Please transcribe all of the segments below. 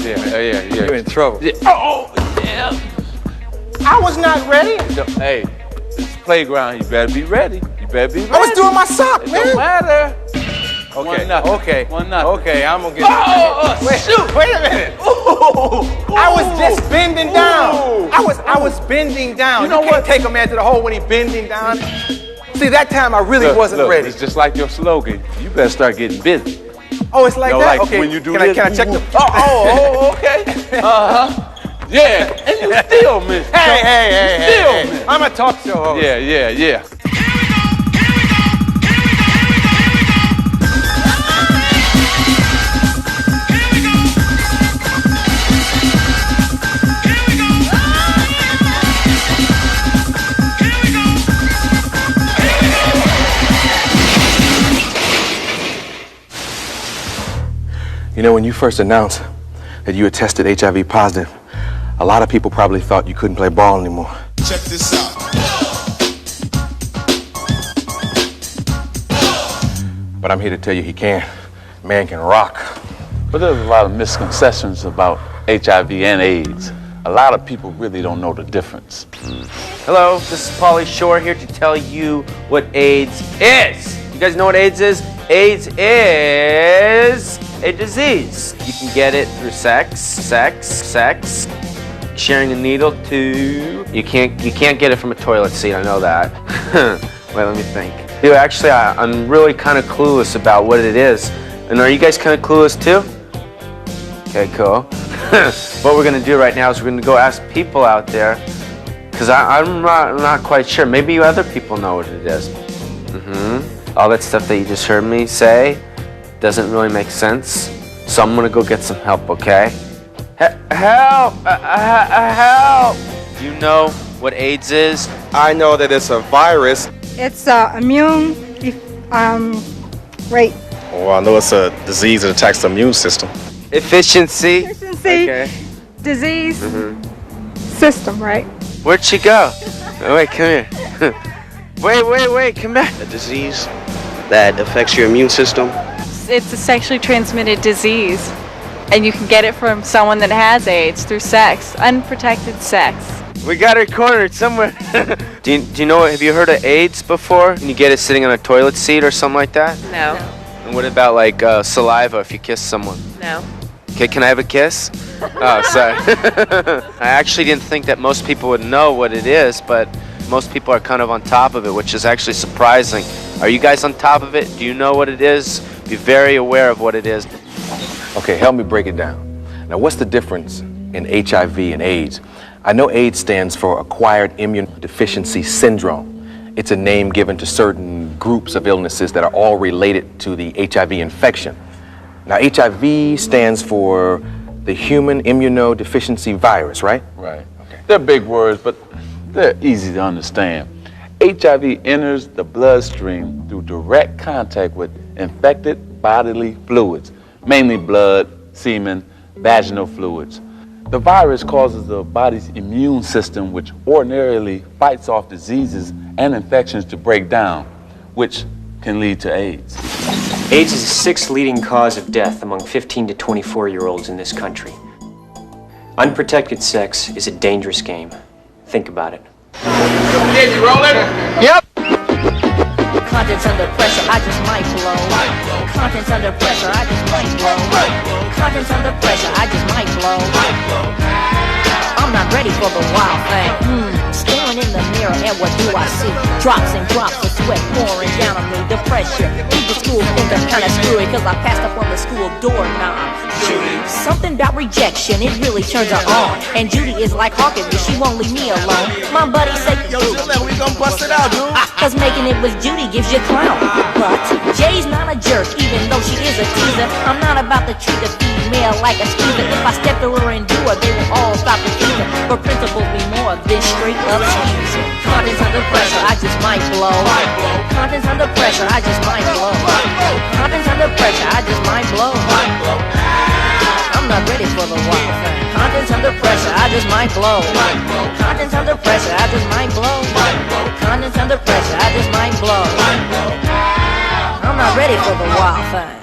Yeah. You're in trouble. Yeah. Oh, yeah. I was not ready. Hey, it's playground. You better be ready. I was doing my sock, man. Don't matter. Okay. 1-0. 1-0. Okay, I'm gonna get. Shoot! Wait a minute. Ooh. I was just bending down. I was bending down. You know can't what? take a man to the hole when he's bending down. See, that time I really wasn't ready. It's just like your slogan. You better start getting busy. Oh, it's like You know, that? like Okay. when you do can this. I check the? Oh, okay. Yeah, and you still miss. Hey. I'm a talk show host. Yeah. You know, when you first announced that you had tested HIV positive, a lot of people probably thought you couldn't play ball anymore. Check this out. But I'm here to tell you he can. Man can rock. But there's a lot of misconceptions about HIV and AIDS. A lot of people really don't know the difference. Hello, this is Pauly Shore here to tell you what AIDS is. You guys know what AIDS is? AIDS is a disease. You can get it through sex, sharing a needle too. You can't get it from a toilet seat, I know that. Wait, let me think. Dude, actually, I'm really kind of clueless about what it is. And are you guys kind of clueless too? Okay, cool. What we're gonna do right now is we're gonna go ask people out there, because I'm not quite sure. Maybe you other people know what it is. All that stuff that you just heard me say doesn't really make sense. So I'm gonna go get some help, okay? Help! Help! Do you know what AIDS is? I know that it's a virus. It's immune rate. Well, I know it's a disease that attacks the immune system. Efficiency. Okay. Disease system, right? Where'd she go? Oh, wait, come here. Wait, come back. A disease that affects your immune system. It's a sexually transmitted disease, and you can get it from someone that has AIDS through sex, unprotected sex. We got her cornered somewhere. do you know, have you heard of AIDS before? Can you get it sitting on a toilet seat or something like that? No. And what about like saliva if you kiss someone? No. Okay, can I have a kiss? Oh, sorry. I actually didn't think that most people would know what it is, but most people are kind of on top of it, which is actually surprising. Are you guys on top of it? Do you know what it is? Be very aware of what it is. Okay, help me break it down. Now, what's the difference in HIV and AIDS? I know AIDS stands for Acquired Immunodeficiency Syndrome. It's a name given to certain groups of illnesses that are all related to the HIV infection. Now, HIV stands for the Human Immunodeficiency Virus, right? Right. Okay. They're big words, but they're easy to understand. HIV enters the bloodstream through direct contact with infected bodily fluids, mainly blood, semen, vaginal fluids. The virus causes the body's immune system, which ordinarily fights off diseases and infections, to break down, which can lead to AIDS. AIDS is the sixth leading cause of death among 15 to 24-year-olds in this country. Unprotected sex is a dangerous game. Think about it. Did you roll it? Yep. Contents under pressure, I just might blow. Contents under pressure, I just might blow. Contents under pressure, I just might blow. I'm not ready for the wild thing. Staring in the mirror, and what do I see? Drops and drops of sweat pouring down on me. The pressure. Leave the school think I'm kinda screwy, cause I passed up on the school doorknob. Something about rejection, it really turns her on. And Judy is like Hawkins, but she won't leave me alone. My buddy say, Yo, we gonna bust it out, dude. cause making it with Judy gives you clown. But Jay's not a jerk, even though she is a teaser. I'm not about to treat a female like a skeezer. If I step to her and do her, they will all stop the teaser. But principles be more than straight up skeezer. Contents under pressure, I just might blow. Contents under pressure, I just might blow. Contents under pressure, I just might blow. I'm not ready for the wild thing. Contents under pressure, I just might blow. Contents under pressure, I just might blow. Contents under pressure, I just might blow. I'm not ready for the wild thing.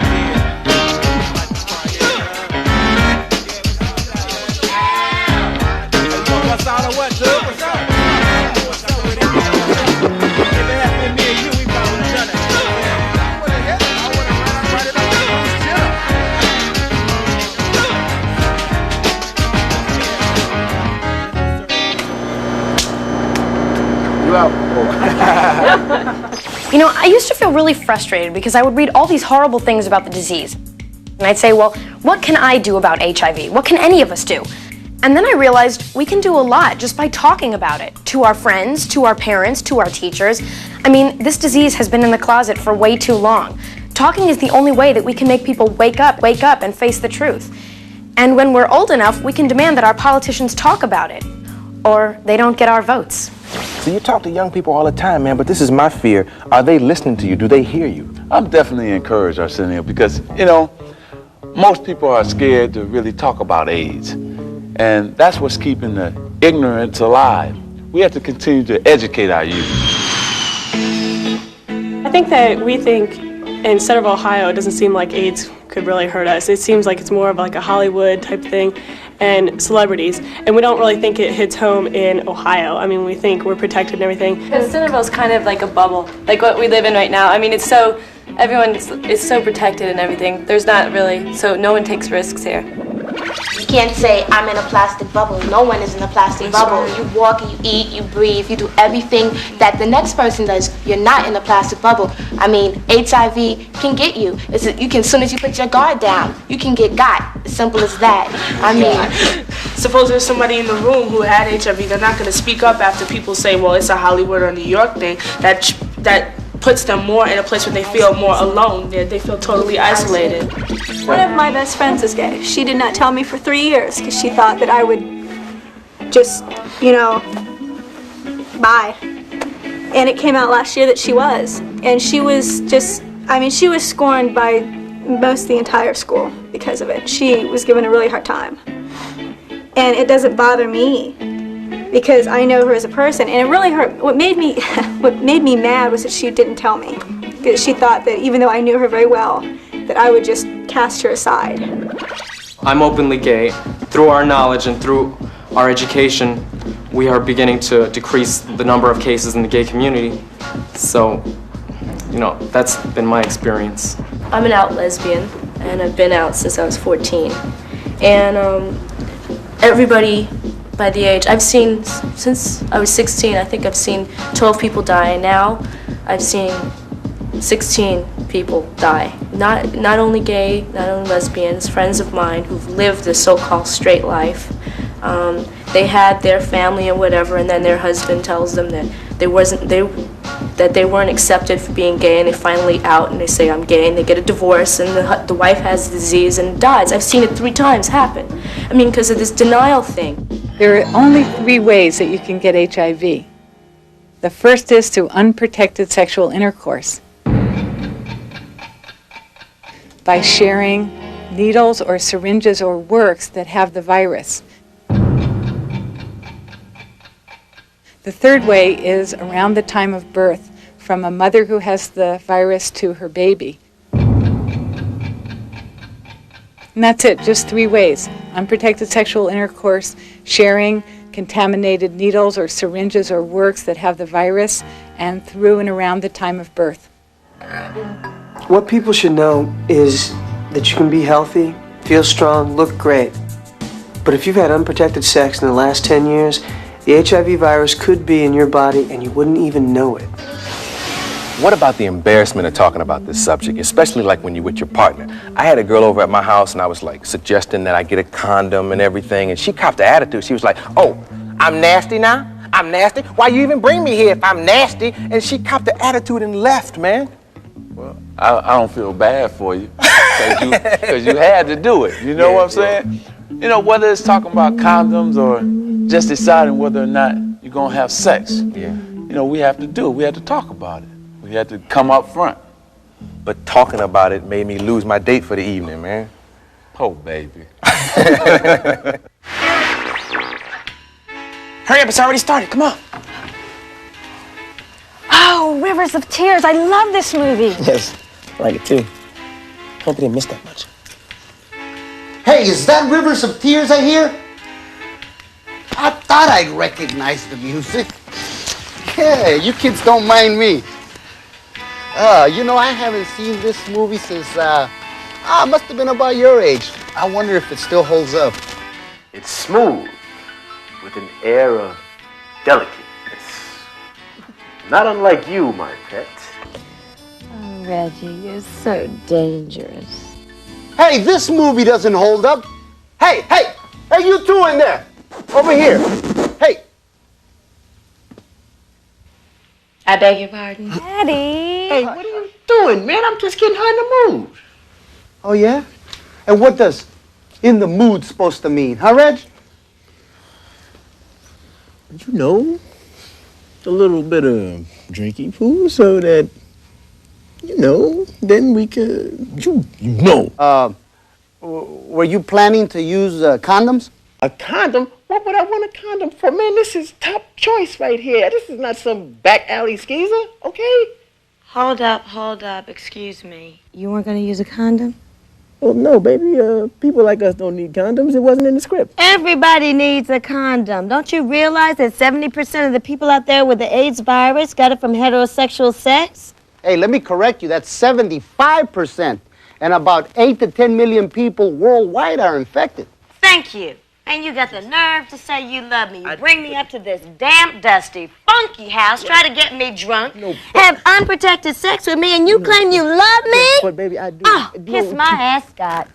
You know, I used to feel really frustrated because I would read all these horrible things about the disease. And I'd say, well, what can I do about HIV? What can any of us do? And then I realized we can do a lot just by talking about it to our friends, to our parents, to our teachers. I mean, this disease has been in the closet for way too long. Talking is the only way that we can make people wake up, and face the truth. And when we're old enough, we can demand that our politicians talk about it, or they don't get our votes. So you talk to young people all the time, man, but this is my fear. Are they listening to you? Do they hear you? I'm definitely encouraged, Arsenio, because, you know, most people are scared to really talk about AIDS. And that's what's keeping the ignorance alive. We have to continue to educate our youth. I think that we think instead of Ohio, it doesn't seem like AIDS could really hurt us. It seems like it's more of like a Hollywood type thing and celebrities. And we don't really think it hits home in Ohio. I mean, we think we're protected and everything. Because Centerville's kind of like a bubble, like what we live in right now. I mean, it's so, everyone is so protected and everything. There's not really, so no one takes risks here. You can't say, I'm in a plastic bubble. No one is in a plastic bubble. You walk, you eat, you breathe, you do everything that the next person does. You're not in a plastic bubble. I mean, HIV can get you. You can, as soon as you put your guard down, you can get got. As simple as that. I mean, suppose there's somebody in the room who had HIV, they're not going to speak up after people say, well, it's a Hollywood or New York thing. That puts them more in a place where they feel more alone. They feel totally isolated. One of my best friends is gay. She did not tell me for 3 years because she thought that I would just, you know, bye. And it came out last year that she was. And she was just, I mean, she was scorned by most of the entire school because of it. She was given a really hard time. And it doesn't bother me because I know her as a person, and it really hurt. What made me mad was that she didn't tell me, because she thought that even though I knew her very well, that I would just cast her aside. I'm openly gay. Through our knowledge and through our education, we are beginning to decrease the number of cases in the gay community. So, you know, that's been my experience. I'm an out lesbian, and I've been out since I was 14. And everybody, by the age, I've seen, since I was 16, I think I've seen 12 people die, and now I've seen 16 people die. Not only gay, not only lesbians, friends of mine who've lived the so-called straight life. They had their family and whatever, and then their husband tells them that they weren't accepted for being gay, and they finally out and they say, I'm gay, and they get a divorce, and the wife has the disease and dies. I've seen it 3 times happen. I mean, because of this denial thing. There are only 3 ways that you can get HIV. The first is through unprotected sexual intercourse, by sharing needles or syringes or works that have the virus. The third way is around the time of birth, from a mother who has the virus to her baby. And that's it, just 3 ways. Unprotected sexual intercourse, sharing contaminated needles or syringes or works that have the virus, and through and around the time of birth. What people should know is that you can be healthy, feel strong, look great. But if you've had unprotected sex in the last 10 years, the HIV virus could be in your body and you wouldn't even know it. What about the embarrassment of talking about this subject, especially like when you're with your partner? I had a girl over at my house and I was like suggesting that I get a condom and everything, and she copped the attitude. She was like, oh, I'm nasty now? I'm nasty? Why you even bring me here if I'm nasty? And she copped the attitude and left, man. Well, I don't feel bad for you because you had to do it. You know what I'm saying? You know, whether it's talking about condoms or just deciding whether or not you're going to have sex, you know, we have to do it. We have to talk about it. We had to come up front. But talking about it made me lose my date for the evening, man. Oh, baby. Hurry up, it's already started. Come on. Oh, Rivers of Tears. I love this movie. Yes, I like it too. Hope you didn't miss that much. Hey, is that Rivers of Tears I hear? I thought I'd recognize the music. Yeah, you kids don't mind me. You know, I haven't seen this movie since, must have been about your age. I wonder if it still holds up. It's smooth, with an air of delicateness. Not unlike you, my pet. Reggie, you're so dangerous. Hey, this movie doesn't hold up. Hey, you two in there. Over here. Hey. I beg your pardon? Daddy. Hey, what are you doing, man? I'm just getting her in the mood. Oh, yeah? And what does in the mood supposed to mean, huh, Reg? You know, a little bit of drinking food so that, you know, then we could, you know. Were you planning to use condoms? A condom? What would I want a condom for? Man, this is top choice right here. This is not some back alley skeezer, okay? Hold up, excuse me. You weren't gonna use a condom? Well, no, baby. People like us don't need condoms. It wasn't in the script. Everybody needs a condom. Don't you realize that 70% of the people out there with the AIDS virus got it from heterosexual sex? Hey, let me correct you. That's 75%. And about 8 to 10 million people worldwide are infected. Thank you. And you got the nerve to say you love me. You bring me up to this damp, dusty, funky house, try to get me drunk, have unprotected sex with me, and you claim you love me? But, baby, I do. Oh, kiss my ass, Scott.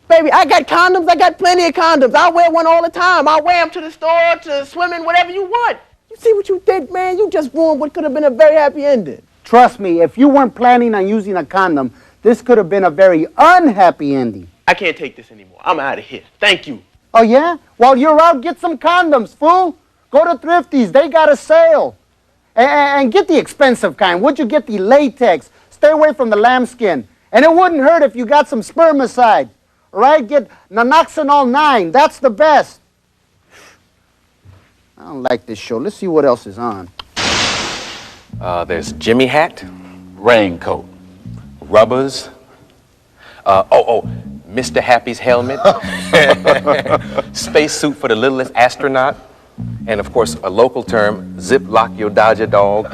Baby, I got condoms. I got plenty of condoms. I wear one all the time. I wear them to the store, to swimming, whatever you want. You see what you did, man? You just ruined what could have been a very happy ending. Trust me, if you weren't planning on using a condom, this could have been a very unhappy ending. I can't take this anymore. I'm out of here. Thank you. Oh, yeah? While you're out, get some condoms, fool. Go to Thrifty's. They got a sale. And get the expensive kind. Would you get the latex? Stay away from the lambskin. And it wouldn't hurt if you got some spermicide. All right? Get Naloxone 9. That's the best. I don't like this show. Let's see what else is on. There's Jimmy hat, raincoat, rubbers. Mr. Happy's helmet, space suit for the littlest astronaut, and of course a local term, zip lock your Dodger dog.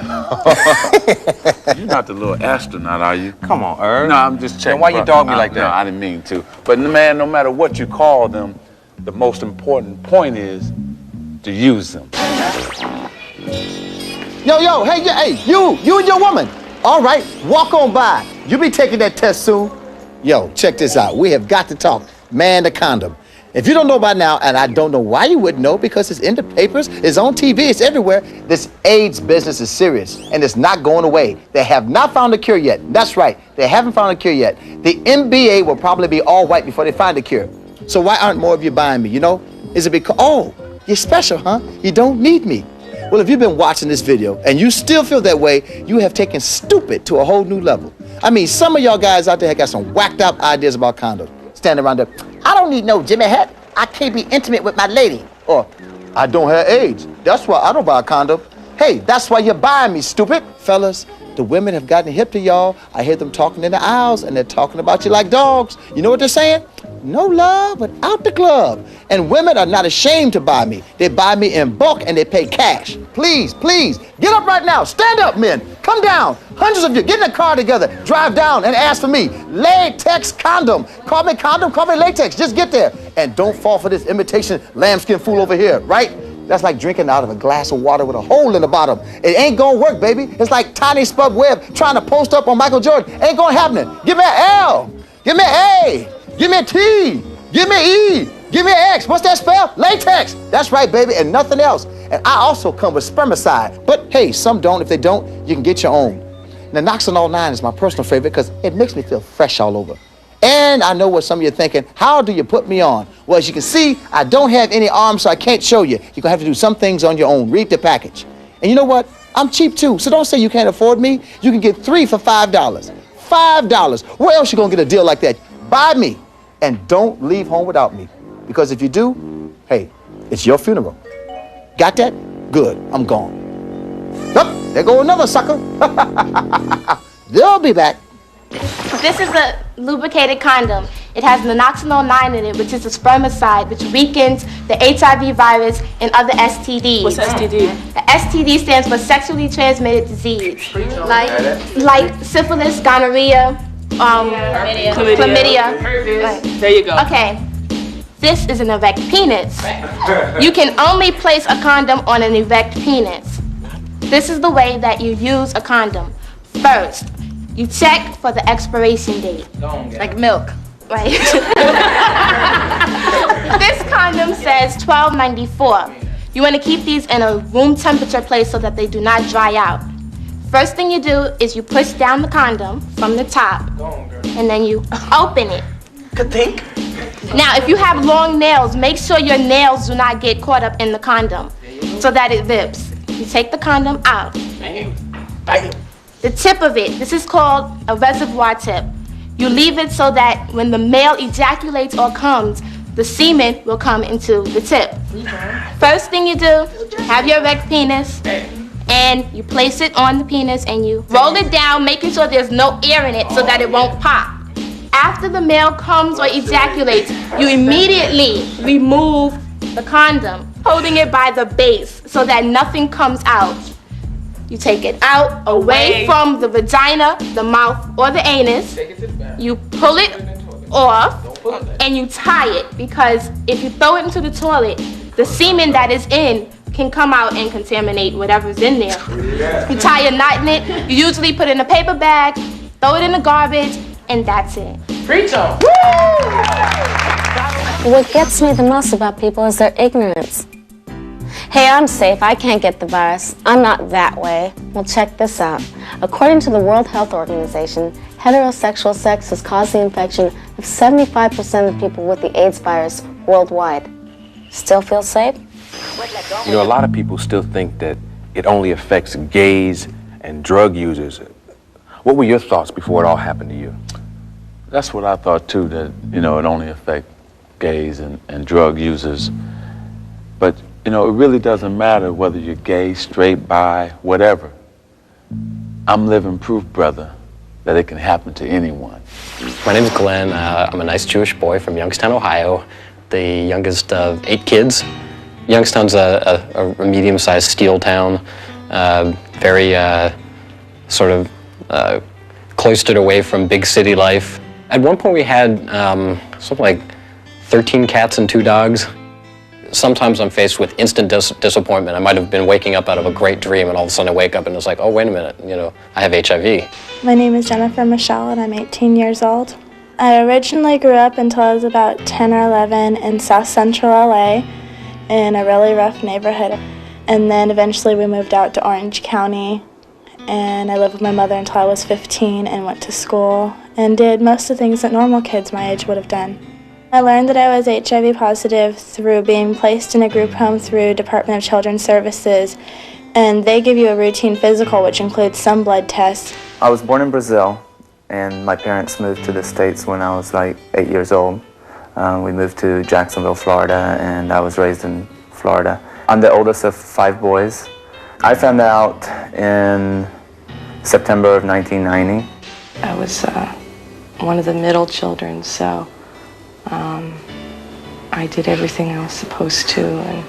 You're not the little astronaut, are you? Come on, Irv. No, I'm just checking. And why you dog me like that? No, I didn't mean to. But man, no matter what you call them, the most important point is to use them. Yo, hey, you and your woman. All right, walk on by. You'll be taking that test soon. Yo, check this out. We have got to talk. Man, the condom. If you don't know by now, and I don't know why you wouldn't know, because it's in the papers, it's on TV, it's everywhere, this AIDS business is serious, and it's not going away. They have not found a cure yet. That's right. They haven't found a cure yet. The NBA will probably be all white before they find a cure. So why aren't more of you buying me, you know? Is it because, oh, you're special, huh? You don't need me. Well, if you've been watching this video and you still feel that way, you have taken stupid to a whole new level. I mean, some of y'all guys out there have got some whacked out ideas about condoms. Standing around there, I don't need no Jimmy hat. I can't be intimate with my lady. Or, I don't have AIDS. That's why I don't buy a condom. Hey, that's why you're buying me, stupid. Fellas, the women have gotten hip to y'all. I hear them talking in the aisles, and they're talking about you like dogs. You know what they're saying? No love without the glove. And women are not ashamed to buy me. They buy me in bulk, and they pay cash. Please, get up right now. Stand up, men. Come down. Hundreds of you, get in a car together. Drive down and ask for me. Latex condom. Call me condom, call me latex. Just get there. And don't fall for this imitation lambskin fool over here, right? That's like drinking out of a glass of water with a hole in the bottom. It ain't gonna work, baby. It's like Tiny Spud Webb trying to post up on Michael Jordan. Ain't gonna happen. Give me an L. Give me an A. Give me a T. Give me an E. Give me an X. What's that spell? Latex. That's right, baby, and nothing else. And I also come with spermicide. But hey, some don't. If they don't, you can get your own. Naloxone 9 is my personal favorite because it makes me feel fresh all over. And I know what some of you are thinking, how do you put me on? Well, as you can see, I don't have any arms, so I can't show you. You're gonna have to do some things on your own. Read the package. And you know what? I'm cheap too, so don't say you can't afford me. You can get 3 for $5. $5. Where else you gonna get a deal like that? Buy me, and don't leave home without me. Because if you do, hey, it's your funeral. Got that? Good, I'm gone. Oh, there go another sucker. They'll be back. This is a lubricated condom. It has Naloxone 9 in it, which is a spermicide, which weakens the HIV virus and other STDs. What's STD? The STD stands for sexually transmitted disease, like syphilis, gonorrhea, chlamydia. Right. There you go. Okay. This is an erect penis. You can only place a condom on an erect penis. This is the way that you use a condom. First, you check for the expiration date. Like milk. Right. This condom says 1294. You want to keep these in a room temperature place so that they do not dry out. First thing you do is you push down the condom from the top, and then you open it. Good think. Now, if you have long nails, make sure your nails do not get caught up in the condom so that it rips. You take the condom out. The tip of it, this is called a reservoir tip. You leave it so that when the male ejaculates or comes, the semen will come into the tip. First thing you do, have your erect penis, and you place it on the penis and you roll it down, making sure there's no air in it so that it won't pop. After the male comes or ejaculates, you immediately remove the condom, holding it by the base so that nothing comes out. You take it out, away from the vagina, the mouth, or the anus. You pull it off, and you tie it, because if you throw it into the toilet, the semen that is in can come out and contaminate whatever's in there. You tie a knot in it, you usually put it in a paper bag, throw it in the garbage, and that's it. Preach on. What gets me the most about people is their ignorance. Hey, I'm safe, I can't get the virus. I'm not that way. Well, check this out. According to the World Health Organization, heterosexual sex has caused the infection of 75% of people with the AIDS virus worldwide. Still feel safe? You know, a lot of people still think that it only affects gays and drug users. What were your thoughts before it all happened to you? That's what I thought too, that, it only affect gays and drug users. But, it really doesn't matter whether you're gay, straight, bi, whatever. I'm living proof, brother, that it can happen to anyone. My name is Glenn. I'm a nice Jewish boy from Youngstown, Ohio, the youngest of 8 kids. Youngstown's a medium-sized steel town, very sort of cloistered away from big city life. At one point we had something like 13 cats and 2 dogs. Sometimes I'm faced with instant disappointment. I might have been waking up out of a great dream, and all of a sudden I wake up and it's like, oh, wait a minute, I have HIV. My name is Jennifer Michelle, and I'm 18 years old. I originally grew up until I was about 10 or 11 in South Central LA in a really rough neighborhood. And then eventually we moved out to Orange County, and I lived with my mother until I was 15 and went to school and did most of the things that normal kids my age would have done. I learned that I was HIV positive through being placed in a group home through Department of Children's Services, and they give you a routine physical, which includes some blood tests. I was born in Brazil, and my parents moved to the States when I was like 8 years old. We moved to Jacksonville, Florida, and I was raised in Florida. I'm the oldest of 5 boys. I found out in September of 1990. I was one of the middle children, so I did everything I was supposed to, and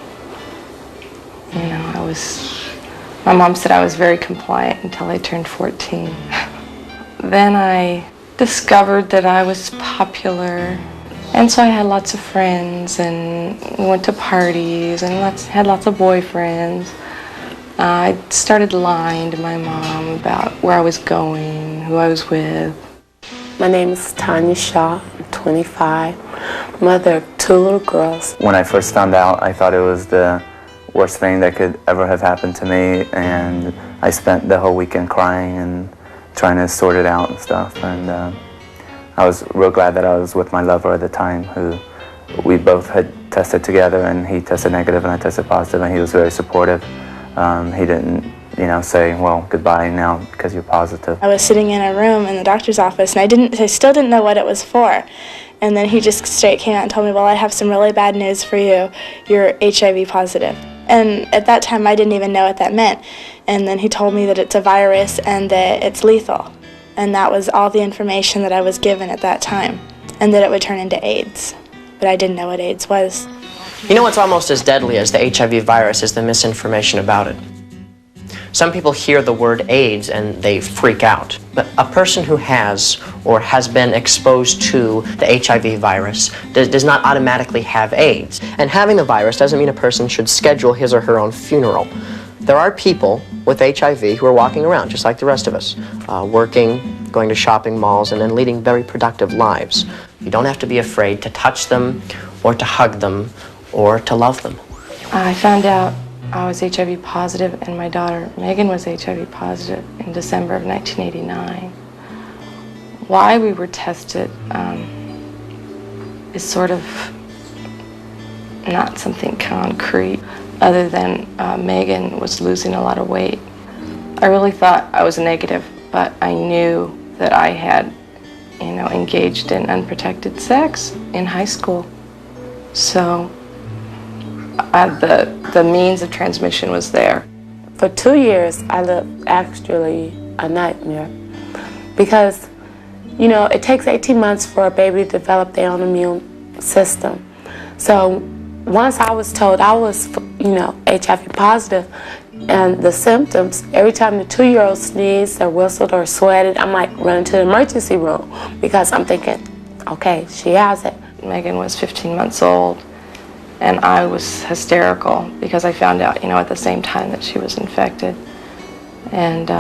my mom said I was very compliant until I turned 14. Then I discovered that I was popular, and so I had lots of friends, and we went to parties, and had lots of boyfriends. I started lying to my mom about where I was going, who I was with. My name is Tanya Shaw. I'm 25, mother of 2 little girls. When I first found out, I thought it was the worst thing that could ever have happened to me, and I spent the whole weekend crying and trying to sort it out and stuff. And I was real glad that I was with my lover at the time, who we both had tested together, and he tested negative and I tested positive, and he was very supportive. He didn't say, well, goodbye now because you're positive. I was sitting in a room in the doctor's office, and I still didn't know what it was for. And then he just straight came out and told me, well, I have some really bad news for you. You're HIV positive. And at that time, I didn't even know what that meant. And then he told me that it's a virus and that it's lethal. And that was all the information that I was given at that time, and that it would turn into AIDS. But I didn't know what AIDS was. You know what's almost as deadly as the HIV virus is the misinformation about it. Some people hear the word AIDS and they freak out. But a person who has or has been exposed to the HIV virus does not automatically have AIDS. And having the virus doesn't mean a person should schedule his or her own funeral. There are people with HIV who are walking around just like the rest of us, working, going to shopping malls, and then leading very productive lives. You don't have to be afraid to touch them or to hug them or to love them. I found out I was HIV positive and my daughter Megan was HIV positive in December of 1989. Why we were tested is sort of not something concrete, other than Megan was losing a lot of weight. I really thought I was negative, but I knew that I had, engaged in unprotected sex in high school. So the means of transmission was there. For 2 years, I lived actually a nightmare because, it takes 18 months for a baby to develop their own immune system. So once I was told I was, HIV positive, and the symptoms, every time the 2-year-old sneezed or whistled or sweated, I'm like running to the emergency room because I'm thinking, okay, she has it. Megan was 15 months old, and I was hysterical because I found out, at the same time that she was infected. And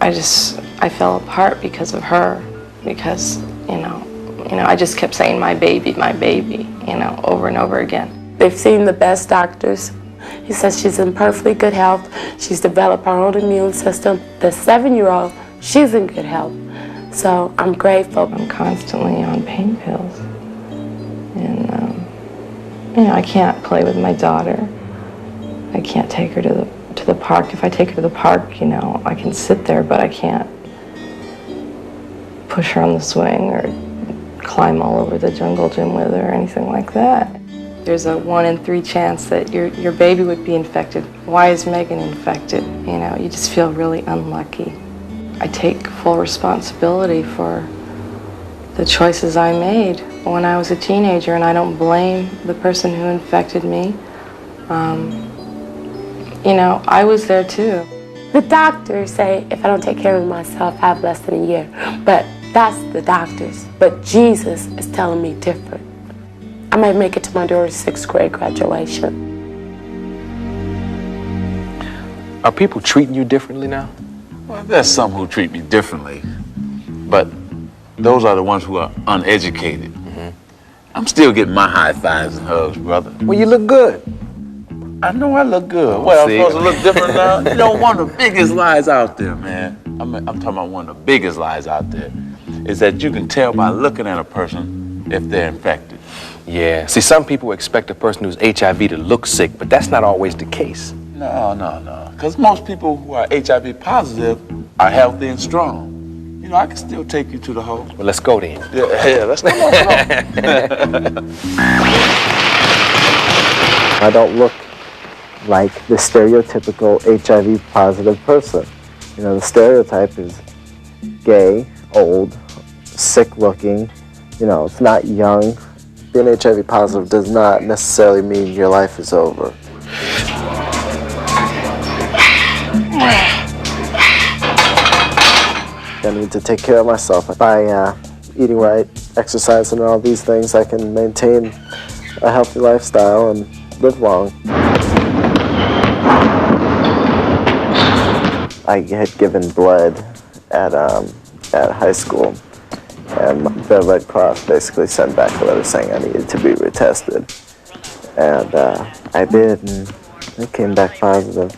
I fell apart because of her, because, I just kept saying, my baby, over and over again. They've seen the best doctors. He says she's in perfectly good health. She's developed her own immune system. The 7-year-old, she's in good health. So I'm grateful. I'm constantly on pain pills. And, I can't play with my daughter. I can't take her to the park. If I take her to the park, I can sit there, but I can't push her on the swing or climb all over the jungle gym with her or anything like that. There's a 1 in 3 chance that your baby would be infected. Why is Megan infected? You just feel really unlucky. I take full responsibility for the choices I made when I was a teenager, and I don't blame the person who infected me. I was there too. The doctors say if I don't take care of myself, I have less than a year. But that's the doctors. But Jesus is telling me different. I might make it to my daughter's 6th grade graduation. Are people treating you differently now? Well, there's some who treat me differently, but those are the ones who are uneducated. I'm still getting my high fives and hugs, brother. Well, you look good. I know I look good. Well, I'm supposed to look different now? One of the biggest lies out there, man. I'm talking about one of the biggest lies out there, is that you can tell by looking at a person if they're infected. Yeah. See, some people expect a person who's HIV to look sick, but that's not always the case. No. Because most people who are HIV positive are healthy and strong. I can still take you to the hole. Well, let's go then. Yeah, let's go. I don't look like the stereotypical HIV positive person. The stereotype is gay, old, sick looking. It's not young. Being HIV positive does not necessarily mean your life is over. I need to take care of myself. By eating right, exercising, and all these things, I can maintain a healthy lifestyle and live long. I had given blood at high school, and the Red Cross basically sent back a letter saying I needed to be retested. And I did, and it came back positive.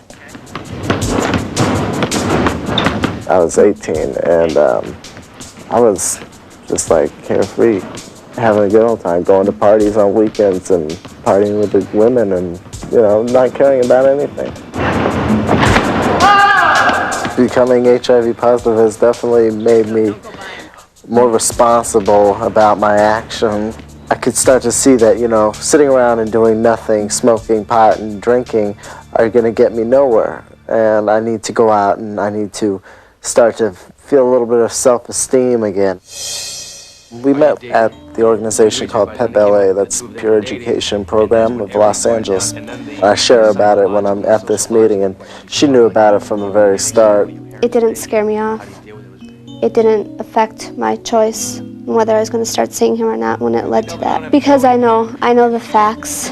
I was 18, and I was just like carefree, having a good old time, going to parties on weekends and partying with the women and, not caring about anything. Becoming HIV positive has definitely made me more responsible about my actions. I could start to see that, sitting around and doing nothing, smoking pot and drinking are going to get me nowhere. And I need to go out and I need to start to feel a little bit of self-esteem again. We met at the organization called PEP LA, that's Pure Education Program of Los Angeles. I share about it when I'm at this meeting, and she knew about it from the very start. It didn't scare me off. It didn't affect my choice whether I was going to start seeing him or not when it led to that. Because I know the facts.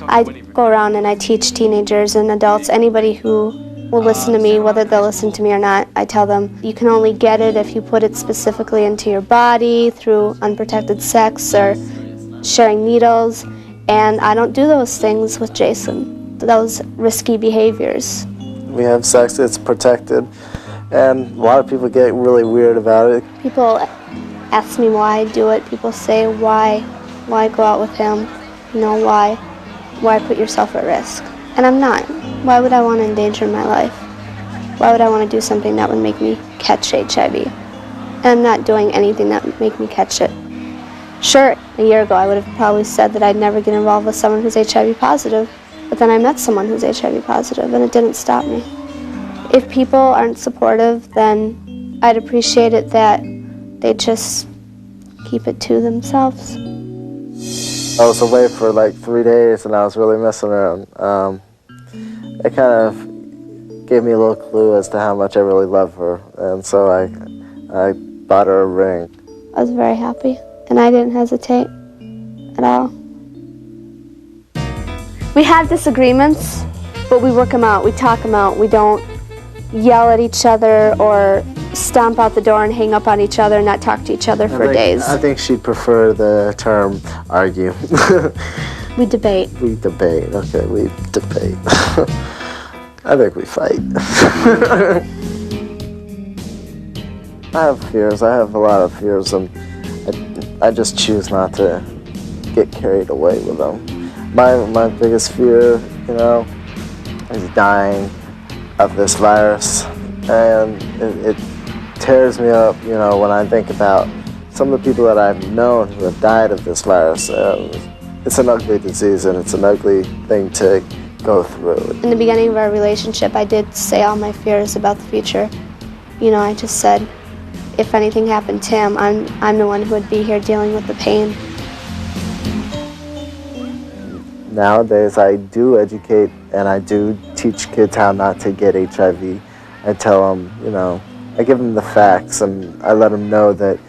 I go around and I teach teenagers and adults, anybody who will listen to me, whether they'll listen to me or not. I tell them you can only get it if you put it specifically into your body through unprotected sex or sharing needles, and I don't do those things with Jason, those risky behaviors. We have sex, it's protected, and a lot of people get really weird about it. People ask me why I do it. People say, why go out with him? You know, why put yourself at risk? And I'm not. Why would I want to endanger my life? Why would I want to do something that would make me catch HIV? And I'm not doing anything that would make me catch it. Sure, a year ago I would have probably said that I'd never get involved with someone who's HIV positive, but then I met someone who's HIV positive and it didn't stop me. If people aren't supportive, then I'd appreciate it that they just keep it to themselves. I was away for like 3 days and I was really messing around. It kind of gave me a little clue as to how much I really love her, and so I bought her a ring. I was very happy, and I didn't hesitate at all. We have disagreements, but we work them out, we talk them out. We don't yell at each other or stomp out the door and hang up on each other and not talk to each other for days. I think she'd prefer the term argue. We debate. We debate, okay, we debate. I think we fight. I have fears, I have a lot of fears, and I just choose not to get carried away with them. My biggest fear, you know, is dying of this virus, and it tears me up, you know, when I think about some of the people that I've known who have died of this virus. It's an ugly disease, and it's an ugly thing to go through. In the beginning of our relationship, I did say all my fears about the future. You know, I just said, if anything happened to him, I'm the one who would be here dealing with the pain. Nowadays, I do educate and I do teach kids how not to get HIV. I tell them, you know, I give them the facts and I let them know that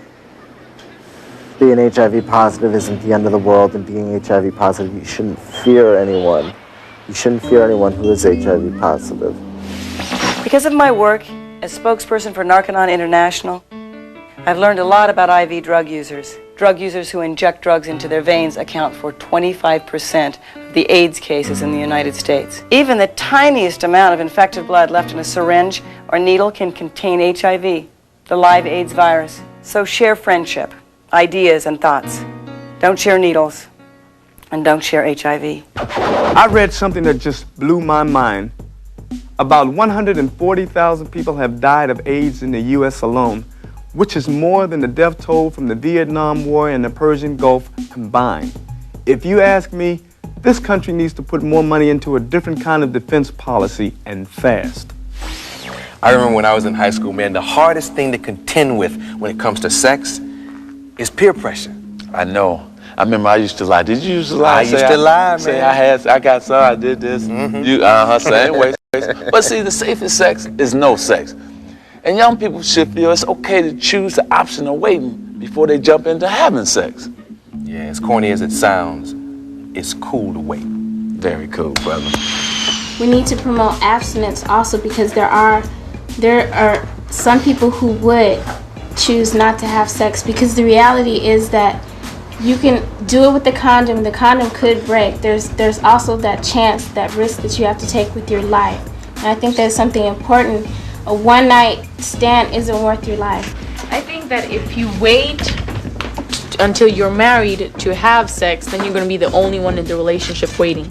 being HIV positive isn't the end of the world, and being HIV positive, you shouldn't fear anyone. You shouldn't fear anyone who is HIV positive. Because of my work as spokesperson for Narconon International, I've learned a lot about IV drug users. Drug users who inject drugs into their veins account for 25% of the AIDS cases in the United States. Even the tiniest amount of infected blood left in a syringe or needle can contain HIV, the live AIDS virus. So share friendship, ideas, and thoughts. Don't share needles, and don't share HIV. I read something that just blew my mind. About 140,000 people have died of AIDS in the U.S. alone, which is more than the death toll from the Vietnam War and the Persian Gulf combined. If you ask me, this country needs to put more money into a different kind of defense policy, and fast. I remember when I was in high school, man, the hardest thing to contend with when it comes to sex is peer pressure. I know. I remember I used to lie. Did you used to lie? I used to lie, man. Say I got some, I did this. You, same way. But see, the safest sex is no sex. And young people should feel it's okay to choose the option of waiting before they jump into having sex. Yeah, as corny as it sounds, it's cool to wait. Very cool, brother. We need to promote abstinence also, because there are some people who would choose not to have sex, because the reality is that you can do it with the condom could break. There's also that chance, that risk that you have to take with your life. And I think that's something important. A one-night stand isn't worth your life. I think that if you wait until you're married to have sex, then you're going to be the only one in the relationship waiting.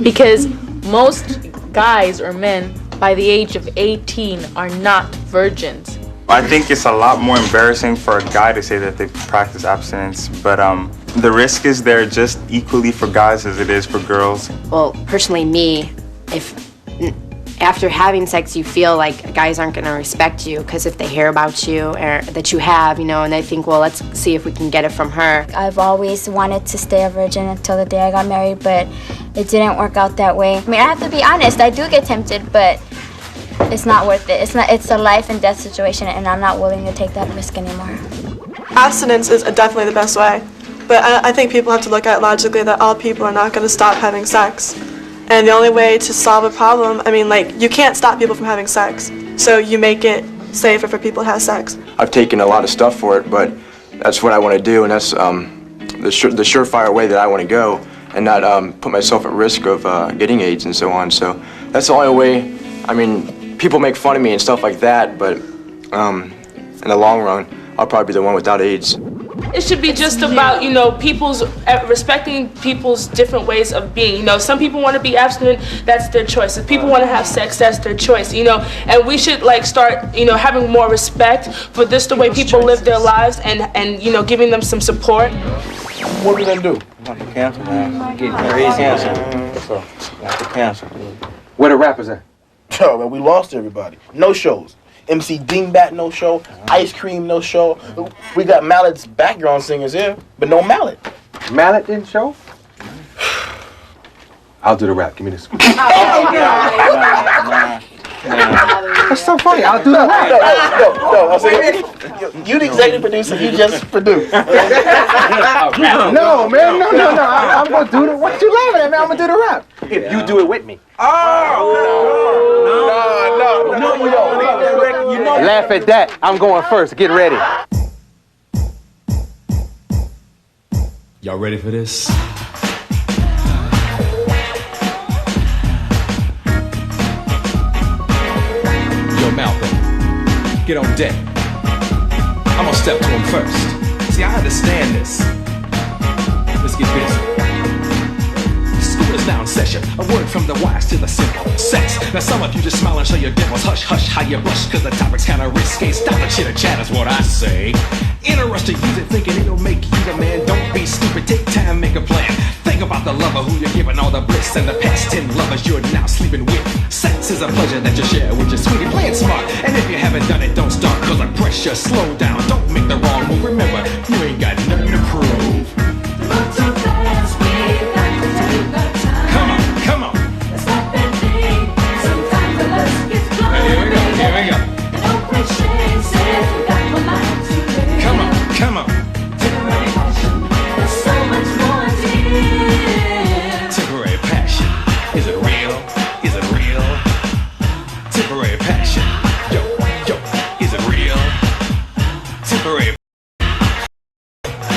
Because most guys or men by the age of 18 are not virgins. I think it's a lot more embarrassing for a guy to say that they practice abstinence, but the risk is there just equally for guys as it is for girls. Well, personally, me, if after having sex you feel like guys aren't going to respect you, because if they hear about you or that you have, you know, and they think, well, let's see if we can get it from her. I've always wanted to stay a virgin until the day I got married, but it didn't work out that way. I mean, I have to be honest, I do get tempted, but it's not worth it. It's a life and death situation, and I'm not willing to take that risk anymore. Abstinence is definitely the best way, but I think people have to look at it logically that all people are not going to stop having sex. And the only way to solve a problem, I mean, like, you can't stop people from having sex. So you make it safer for people to have sex. I've taken a lot of stuff for it, but that's what I want to do, and that's the surefire way that I want to go, and not put myself at risk of getting AIDS and so on. So that's the only way. I mean, people make fun of me and stuff like that, but in the long run, I'll probably be the one without AIDS. It should be just about, respecting people's different ways of being. Some people want to be abstinent, that's their choice. If people want to have sex, that's their choice, And we should, start, having more respect for this, the way people live their lives, and giving them some support. What are we gonna do? Not to cancel, man. Getting cancel. So, not to cancel. Where the rappers at? Yo, man, we lost everybody. No shows. MC Dingbat, no show. Ice Cream, no show. We got Mallet's background singers here, but no Mallet. Mallet didn't show? I'll do the rap. Give me this. That's so funny. I'll do the rap. No. I said, you the executive producer. You just produce. No, man. No. I'm gonna do the. What you laughing at, man? I'm gonna do the rap. If you do it with me. No. Laugh at that. I'm going first. Get ready. Y'all ready for this? Yo, Malcolm, get on deck. I'm gonna step to him first. See, I understand this. Let's get busy. School is now in session. A word from the wise to the simple. Sex. Now some of you just smile and show your dimples. Hush, hush, how you blush, cause the topic's kinda risky. Stop the chitter chat is what I say. In a rush to use it, thinking it'll make you the man. Don't be stupid, take time, make a plan. Think about the lover who you're giving all the bliss, and the past 10 lovers you're now sleeping with. Sex is a pleasure that you share with your sweetie. Play it smart, and if you haven't done it, don't start, cause the pressure. Slow down, don't make the wrong move. Remember, you ain't got nothing to prove.